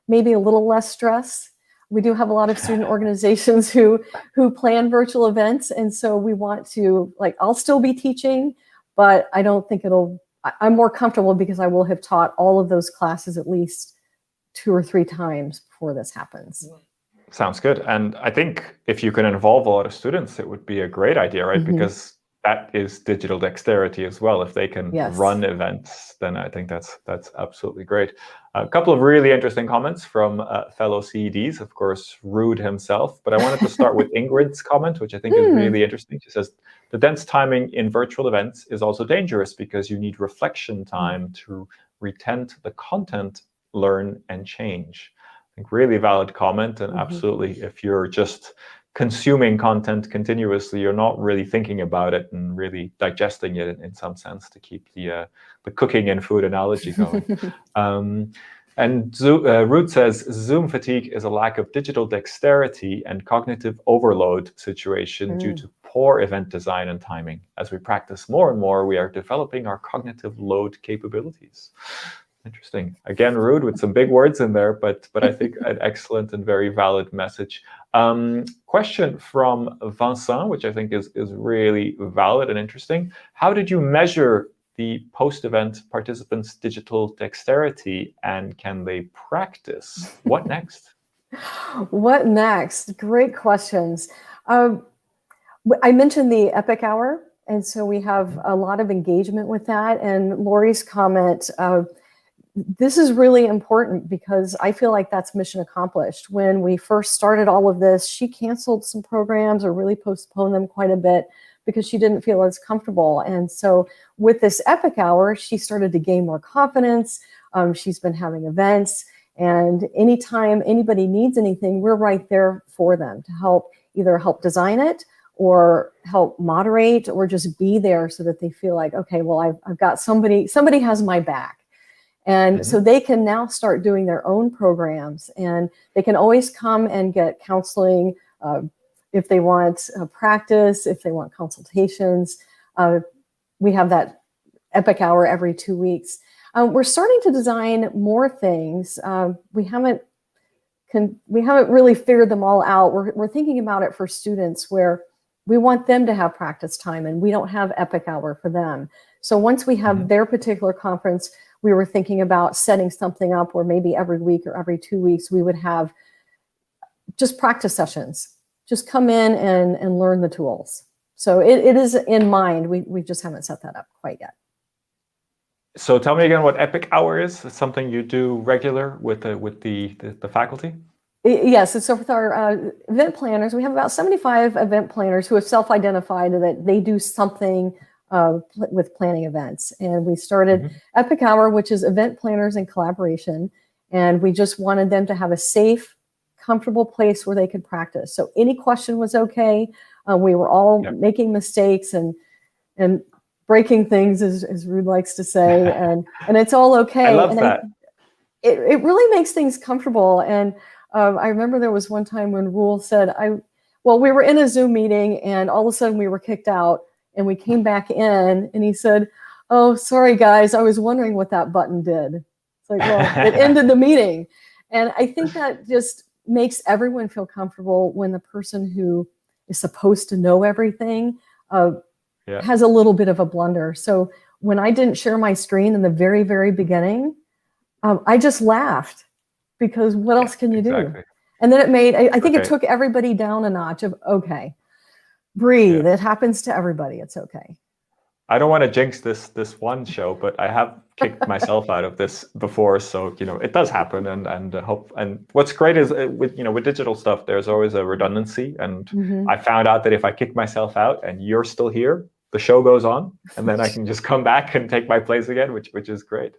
maybe a little less stress. We do have a lot of student organizations who plan virtual events. And so we want to, I'll still be teaching, but I don't think I'm more comfortable, because I will have taught all of those classes at least 2 or 3 times before this happens. Sounds good. And I think if you can involve a lot of students, it would be a great idea, right? Because that is digital dexterity as well. If they can run events, then I think that's absolutely great. A couple of really interesting comments from fellow CEDs, of course, Rude himself. But I wanted to start with Ingrid's comment, which I think is really interesting. She says, the dense timing in virtual events is also dangerous, because you need reflection time to retain the content, learn, and change. I think really valid comment. And absolutely, if you're just consuming content continuously, you're not really thinking about it and really digesting it in some sense, to keep the cooking and food analogy going. And Ruth says, Zoom fatigue is a lack of digital dexterity and cognitive overload situation due to poor event design and timing. As we practice more and more, we are developing our cognitive load capabilities. Interesting. Again, Rude with some big words in there, but I think an excellent and very valid message. Question from Vincent, which I think is really valid and interesting. How did you measure the post-event participants' digital dexterity, and can they practice? What next? What next? Great questions. I mentioned the Epic Hour, and so we have a lot of engagement with that. And Lori's comment, this is really important because I feel like that's mission accomplished. When we first started all of this, she canceled some programs or really postponed them quite a bit because she didn't feel as comfortable. And so with this Epic Hour, she started to gain more confidence. She's been having events, and anytime anybody needs anything, we're right there for them to either help design it or help moderate, or just be there so that they feel like, okay, well, I've got somebody has my back. And so they can now start doing their own programs, and they can always come and get counseling if they want practice, if they want consultations. We have that Epic Hour every 2 weeks. We're starting to design more things. We haven't really figured them all out. We're thinking about it for students where we want them to have practice time, and we don't have Epic Hour for them. So once we have their particular conference, we were thinking about setting something up where maybe every week or every 2 weeks we would have just practice sessions. Just come in and learn the tools. So it is in mind. We just haven't set that up quite yet. So tell me again what Epic Hour is. It's something you do regular with the faculty? Yes, so with our event planners, we have about 75 event planners who have self-identified that they do something with planning events. And we started Epic Hour, which is event planners in collaboration. And we just wanted them to have a safe, comfortable place where they could practice. So any question was okay. We were all making mistakes and breaking things, as Rude likes to say, and it's all okay. I love that. It really makes things comfortable. And I remember there was one time when Rule said, we were in a Zoom meeting, and all of a sudden we were kicked out, and we came back in, and he said, "Oh, sorry guys, I was wondering what that button did." It's like, well, it ended the meeting. And I think that just makes everyone feel comfortable when the person who is supposed to know everything has a little bit of a blunder. So when I didn't share my screen in the very, very beginning, I just laughed, because what else can you do? And then it made, I think it took everybody down a notch of, okay, breathe. It happens to everybody. It's okay. I don't want to jinx this one show, but I have kicked myself out of this before, so it does happen. And what's great is with digital stuff, there's always a redundancy. And I found out that if I kick myself out and you're still here, the show goes on, and then I can just come back and take my place again, which is great.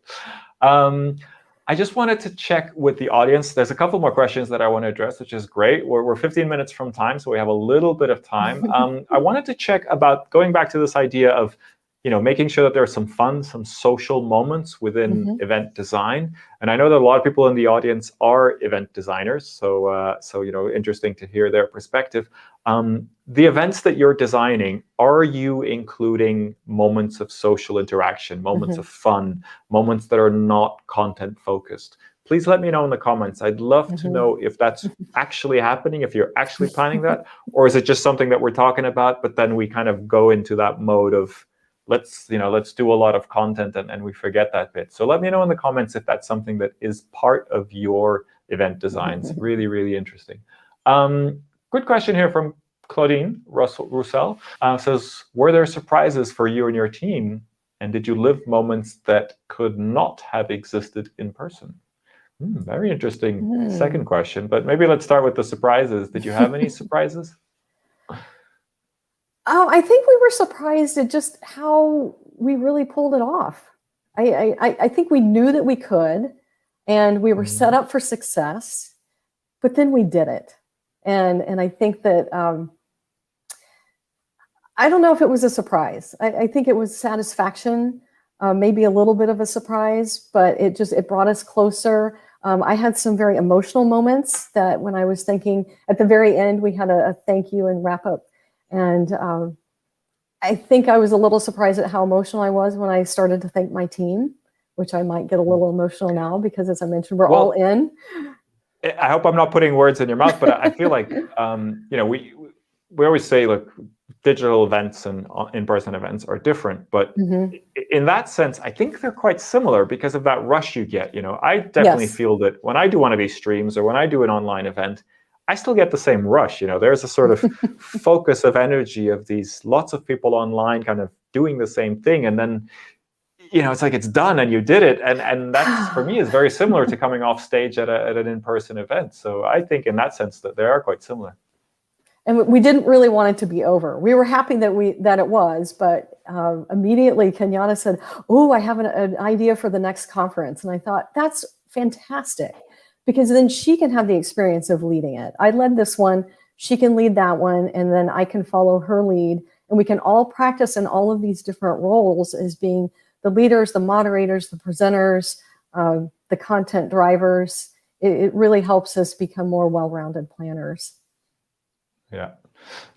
I just wanted to check with the audience. There's a couple more questions that I want to address, which is great. We're 15 minutes from time, so we have a little bit of time. I wanted to check about going back to this idea of making sure that there's some fun, some social moments within event design. And I know that a lot of people in the audience are event designers, so interesting to hear their perspective. The events that you're designing, are you including moments of social interaction, moments of fun, moments that are not content focused? Please let me know in the comments. I'd love to know if that's actually happening, if you're actually planning that, or is it just something that we're talking about, but then we kind of go into that mode of let's do a lot of content and we forget that bit. So let me know in the comments if that's something that is part of your event designs. Really, really interesting. Good question here from Claudine Roussel. Says, were there surprises for you and your team? And did you live moments that could not have existed in person? Very interesting second question, but maybe let's start with the surprises. Did you have any surprises? I think we were surprised at just how we really pulled it off. I think we knew that we could, and we were set up for success, but then we did it. And I think that, I don't know if it was a surprise. I think it was satisfaction, maybe a little bit of a surprise, but it brought us closer. I had some very emotional moments that when I was thinking at the very end, we had a thank you and wrap up. And I think I was a little surprised at how emotional I was when I started to thank my team, which I might get a little emotional now because, as I mentioned, we're all in. I hope I'm not putting words in your mouth, but I feel like, we always say, look, digital events and in-person events are different, but in that sense, I think they're quite similar because of that rush you get. I definitely feel that when I do one of these streams or when I do an online event, I still get the same rush. There's a sort of focus of energy of these lots of people online kind of doing the same thing. And then, it's like it's done and you did it. And that's, for me, is very similar to coming off stage at an in-person event. So I think in that sense that they are quite similar. And we didn't really want it to be over. We were happy that it was, but immediately Kenyatta said, "Oh, I have an idea for the next conference." And I thought, that's fantastic, because then she can have the experience of leading it. I led this one, she can lead that one, and then I can follow her lead. And we can all practice in all of these different roles as being the leaders, the moderators, the presenters, the content drivers. It really helps us become more well-rounded planners. Yeah.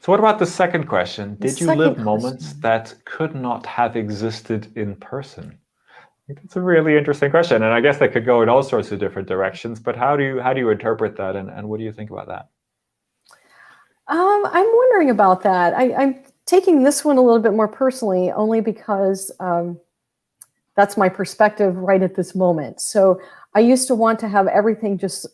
So what about the second question? Did you live moments that could not have existed in person? I think that's a really interesting question. And I guess that could go in all sorts of different directions, but how do you interpret that, and what do you think about that? I'm wondering about that. I'm taking this one a little bit more personally, only because that's my perspective right at this moment. So I used to want to have everything just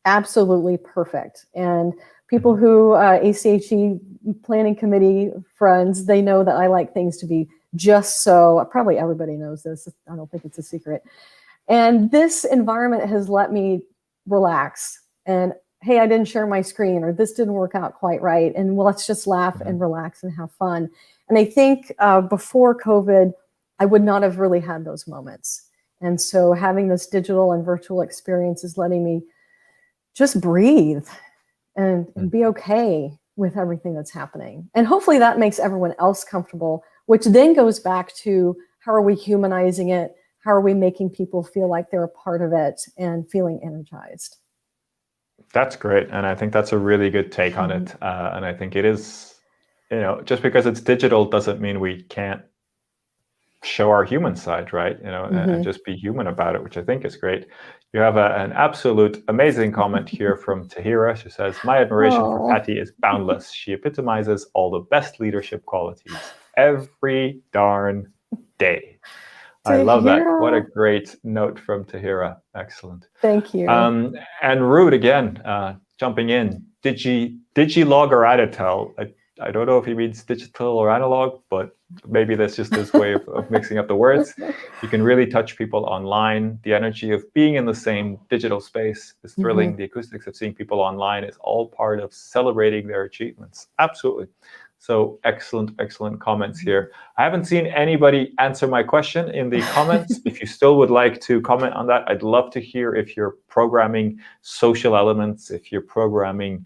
absolutely perfect. And people who, ACHE planning committee friends, they know that I like things to be just so. Probably everybody knows this. I don't think it's a secret. And this environment has let me relax. And hey, I didn't share my screen, or this didn't work out quite right. And well, let's just laugh and relax and have fun. And I think before COVID, I would not have really had those moments. And so having this digital and virtual experience is letting me just breathe and be okay with everything that's happening. And hopefully that makes everyone else comfortable, which then goes back to how are we humanizing it? How are we making people feel like they're a part of it and feeling energized? That's great. And I think that's a really good take on it. And I think it is, just because it's digital doesn't mean we can't show our human side, right? And just be human about it, which I think is great. You have an absolute amazing comment here from Tahira. She says, "My admiration for Patti is boundless. She epitomizes all the best leadership qualities every darn day." I love that. What a great note from Tahira. Excellent. Thank you. And Rude again, jumping in. Digilog or Adatel? I don't know if he means digital or analog, but maybe that's just his way of mixing up the words. You can really touch people online. The energy of being in the same digital space is thrilling. The acoustics of seeing people online is all part of celebrating their achievements. Absolutely. So excellent comments here. I haven't seen anybody answer my question in the comments. If you still would like to comment on that, I'd love to hear if you're programming social elements, if you're programming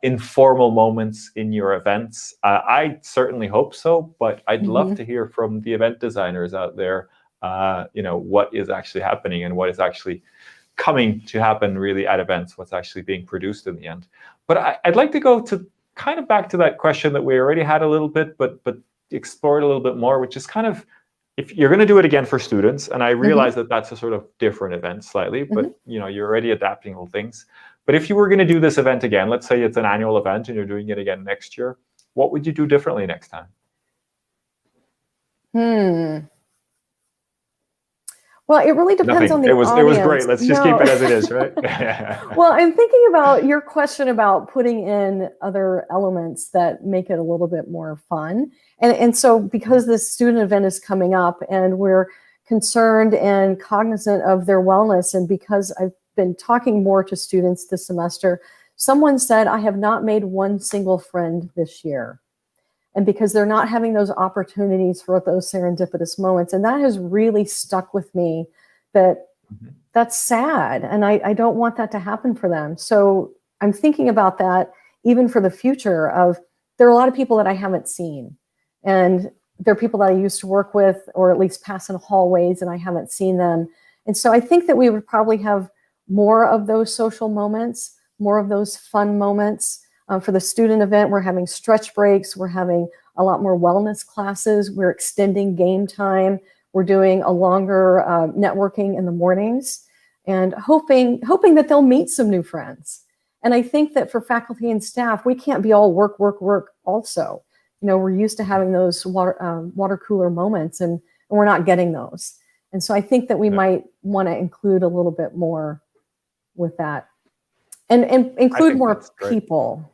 informal moments in your events. I certainly hope so, but I'd love to hear from the event designers out there, what is actually happening and what is actually coming to happen really at events, what's actually being produced in the end. But I'd like to go to kind of back to that question that we already had a little bit, but explore it a little bit more, which is kind of, if you're going to do it again for students, and I realize that that's a sort of different event slightly, but you're already adapting little things. But if you were going to do this event again, let's say it's an annual event and you're doing it again next year, what would you do differently next time? Well, it really depends on the audience. It was great. Let's just keep it as it is, right? Well, I'm thinking about your question about putting in other elements that make it a little bit more fun. And so because this student event is coming up and we're concerned and cognizant of their wellness, and because I've been talking more to students this semester, someone said, I have not made one single friend this year. And because they're not having those opportunities for those serendipitous moments. And that has really stuck with me, that that's sad. And I don't want that to happen for them. So I'm thinking about that. even for the future of, there are a lot of people that I haven't seen. And there are people that I used to work with, or at least pass in hallways, and I haven't seen them. And so I think that we would probably have more of those social moments, more of those fun moments. For the student event, we're having stretch breaks. We're having a lot more wellness classes. We're extending game time. We're doing a longer networking in the mornings, and hoping that they'll meet some new friends. And I think that for faculty and staff, we can't be all work, work, work also. You know, we're used to having those water cooler moments, and we're not getting those. And so I think that we might want to include a little bit more with that, and include more people,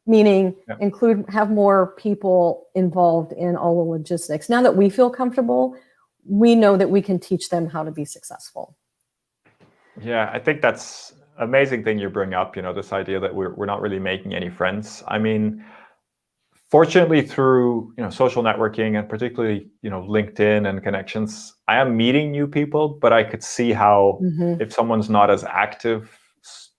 meaning have more people involved in all the logistics. Now that we feel comfortable, we know that we can teach them how to be successful. Yeah, I think that's amazing thing you bring up, you know, this idea that we're not really making any friends. I mean, fortunately, through, you know, social networking, and particularly, you know, LinkedIn and connections, I am meeting new people, but I could see how if someone's not as active,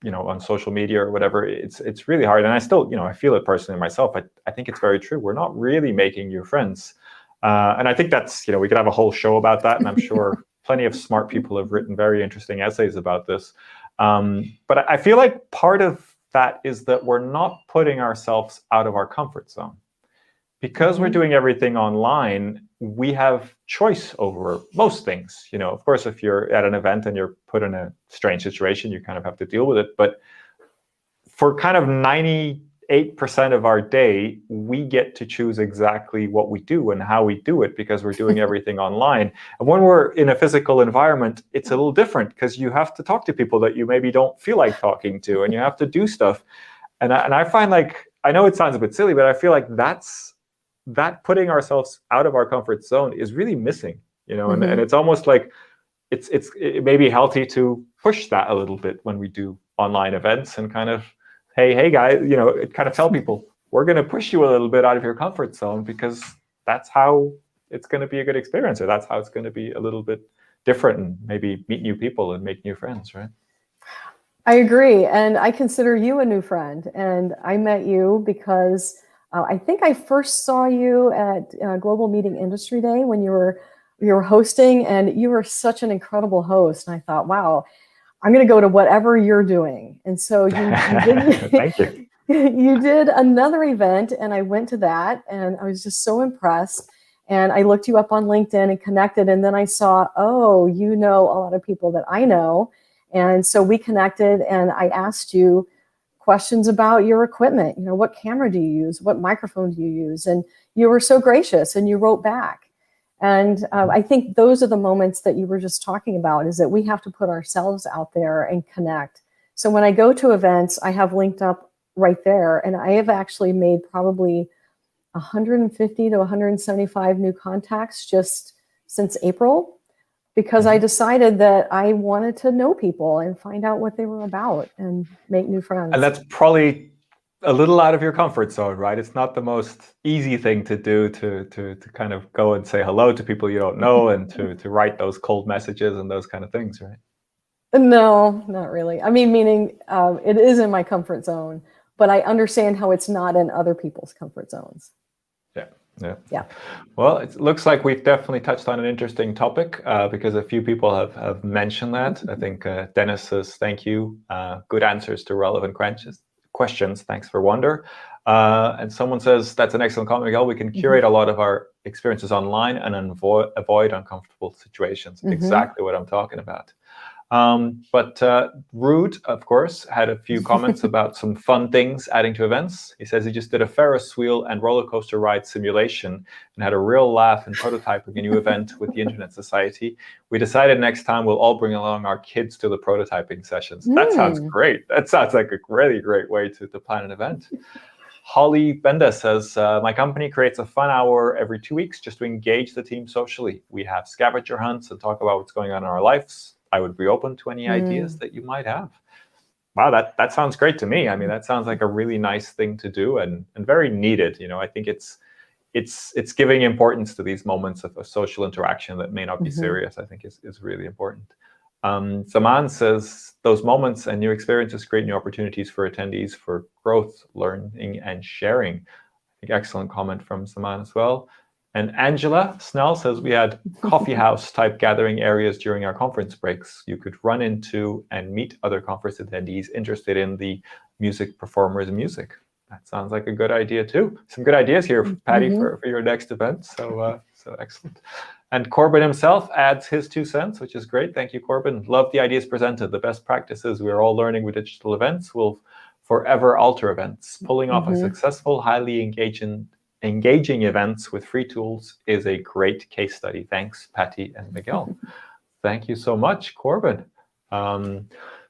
you know, on social media or whatever, it's really hard. And I still, you know, I feel it personally myself. I think it's very true. We're not really making new friends. And I think that's, you know, we could have a whole show about that, and I'm sure plenty of smart people have written very interesting essays about this. But I feel like part of that is that we're not putting ourselves out of our comfort zone. Because we're doing everything online, we have choice over most things. You know, of course, if you're at an event and you're put in a strange situation, you kind of have to deal with it. But for kind of 98% of our day, we get to choose exactly what we do and how we do it, because we're doing everything online. And when we're in a physical environment, it's a little different, because you have to talk to people that you maybe don't feel like talking to, and you have to do stuff. And I find, like, I know it sounds a bit silly, but I feel like that putting ourselves out of our comfort zone is really missing, you know, and it's almost like it may be healthy to push that a little bit when we do online events, and kind of, hey guys, you know, it kind of tell people, we're going to push you a little bit out of your comfort zone, because that's how it's going to be a good experience, or that's how it's going to be a little bit different, and maybe meet new people and make new friends, right? I agree. And I consider you a new friend. And I met you because I think I first saw you at Global Meeting Industry Day when you were hosting, and you were such an incredible host. And I thought, wow, I'm going to go to whatever you're doing. And so you did, Thank you. you did another event, and I went to that, and I was just so impressed. And I looked you up on LinkedIn and connected, and then I saw, oh, you know a lot of people that I know. And so we connected, and I asked you questions about your equipment. You know, what camera do you use? What microphone do you use? And you were so gracious, and you wrote back. And I think those are the moments that you were just talking about, is that we have to put ourselves out there and connect. So when I go to events, I have linked up right there, and I have actually made probably 150 to 175 new contacts just since April, because I decided that I wanted to know people and find out what they were about and make new friends. And that's probably a little out of your comfort zone, right? It's not the most easy thing to do, to kind of go and say hello to people you don't know, and to write those cold messages and those kind of things, right? No, not really. I mean, meaning it is in my comfort zone, but I understand how it's not in other people's comfort zones. Yeah. Well, it looks like we've definitely touched on an interesting topic, because a few people have mentioned that. I think Dennis says, thank you. Good answers to relevant questions. Thanks for wonder. And someone says, that's an excellent comment, Miguel. We can curate a lot of our experiences online and avoid uncomfortable situations. Exactly what I'm talking about. But Rude, of course, had a few comments about some fun things adding to events. He says he just did a Ferris wheel and roller coaster ride simulation and had a real laugh in prototyping a new event with the Internet Society. We decided next time we'll all bring along our kids to the prototyping sessions. That sounds great. That sounds like a really great way to plan an event. Holly Benda says, my company creates a fun hour every 2 weeks just to engage the team socially. We have scavenger hunts and talk about what's going on in our lives. I would be open to any ideas that you might have. Wow, that sounds great to me. I mean, that sounds like a really nice thing to do, and very needed. You know, I think it's giving importance to these moments of social interaction that may not be serious. I think is really important. Zaman says, those moments and new experiences create new opportunities for attendees for growth, learning, and sharing. I think excellent comment from Zaman as well. And Angela Snell says, we had coffee house type gathering areas during our conference breaks. You could run into and meet other conference attendees interested in the music performers and music. That sounds like a good idea too. Some good ideas here, Patti, for your next event. So excellent. And Corbin himself adds his 2 cents, which is great. Thank you, Corbin. Love the ideas presented. The best practices we're all learning with digital events will forever alter events. Pulling off a successful, highly engaging events with free tools is a great case study. Thanks, Patti and Miguel. Thank you so much, Corbin.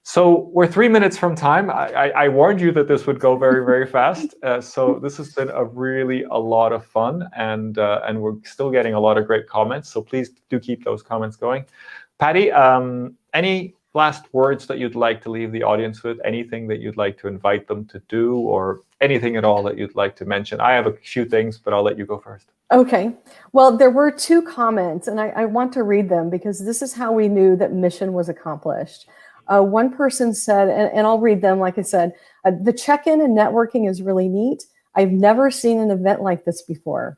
So we're 3 minutes from time. I warned you that this would go very, very fast. So this has been a lot of fun, and we're still getting a lot of great comments. So please do keep those comments going. Patti, any last words that you'd like to leave the audience with? Anything that you'd like to invite them to do, or anything at all that you'd like to mention? I have a few things, but I'll let you go first. Okay. Well, there were 2 comments, and I want to read them because this is how we knew that mission was accomplished. One person said, and I'll read them, like I said, the check-in and networking is really neat. I've never seen an event like this before.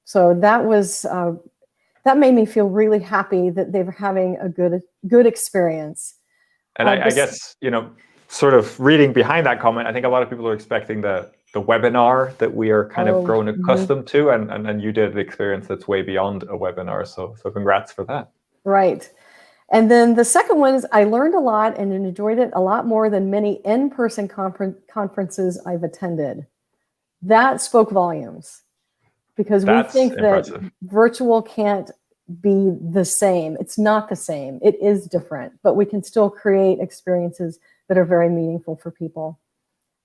So that was, that made me feel really happy that they were having a good experience. And I guess, sort of reading behind that comment, I think a lot of people are expecting the webinar that we are kind of grown accustomed to, and you did an experience that's way beyond a webinar. So congrats for that. Right. And then the second one is, I learned a lot and enjoyed it a lot more than many in-person conferences I've attended. That spoke volumes, because we think that virtual can't be the same. It's not the same. It is different, but we can still create experiences that are very meaningful for people.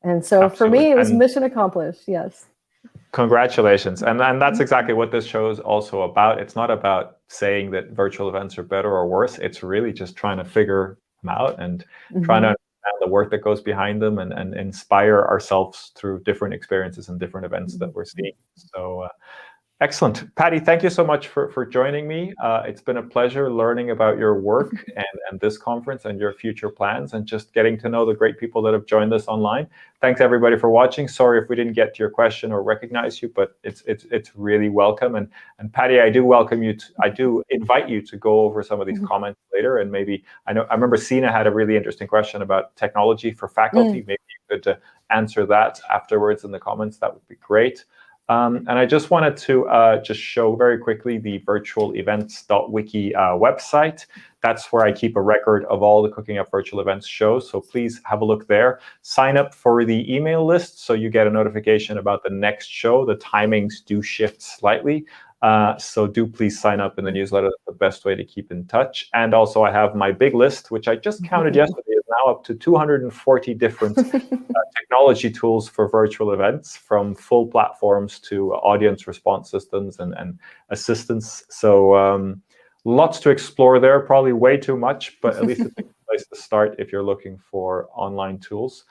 And so for me, it was mission accomplished. Yes. Congratulations. And that's exactly what this show is also about. It's not about saying that virtual events are better or worse. It's really just trying to figure them out and trying to understand the work that goes behind them, and inspire ourselves through different experiences and different events that we're seeing. So excellent. Patti, thank you so much for joining me. It's been a pleasure learning about your work and this conference and your future plans, and just getting to know the great people that have joined us online. Thanks everybody for watching. Sorry if we didn't get to your question or recognize you, but it's really welcome. And Patti, I do welcome you. I do invite you to go over some of these comments later, and maybe I remember Sina had a really interesting question about technology for faculty. Maybe you could answer that afterwards in the comments. That would be great. And I just wanted to just show very quickly the virtualevents.wiki website. That's where I keep a record of all the Cooking Up Virtual Events shows. So please have a look there. Sign up for the email list so you get a notification about the next show. The timings do shift slightly. So do please sign up in the newsletter. That's the best way to keep in touch. And also I have my big list, which I just counted yesterday, is now up to 240 different technology tools for virtual events, from full platforms to audience response systems and assistants. So lots to explore there, probably way too much, but at least it's a good place to start if you're looking for online tools.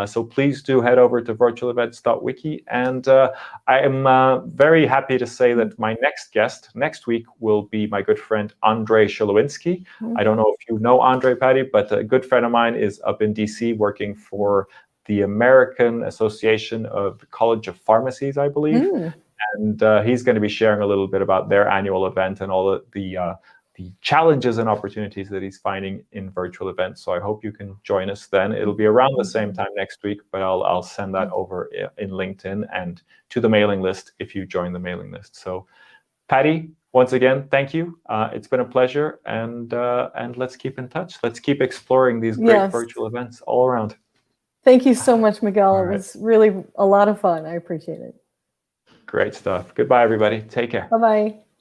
So please do head over to virtualevents.wiki. And I am very happy to say that my next guest next week will be my good friend, Andrei Sholowinski. I don't know if you know Andrei, Patti, but a good friend of mine is up in DC working for the American Association of the College of Pharmacies, I believe. And he's going to be sharing a little bit about their annual event and all the challenges and opportunities that he's finding in virtual events. So I hope you can join us then. It'll be around the same time next week, but I'll send that over in LinkedIn and to the mailing list if you join the mailing list. So Patti, once again, thank you. It's been a pleasure, and let's keep in touch. Let's keep exploring these great virtual events all around. Thank you so much, Miguel. It was really a lot of fun. I appreciate it. Great stuff. Goodbye, everybody. Take care. Bye-bye.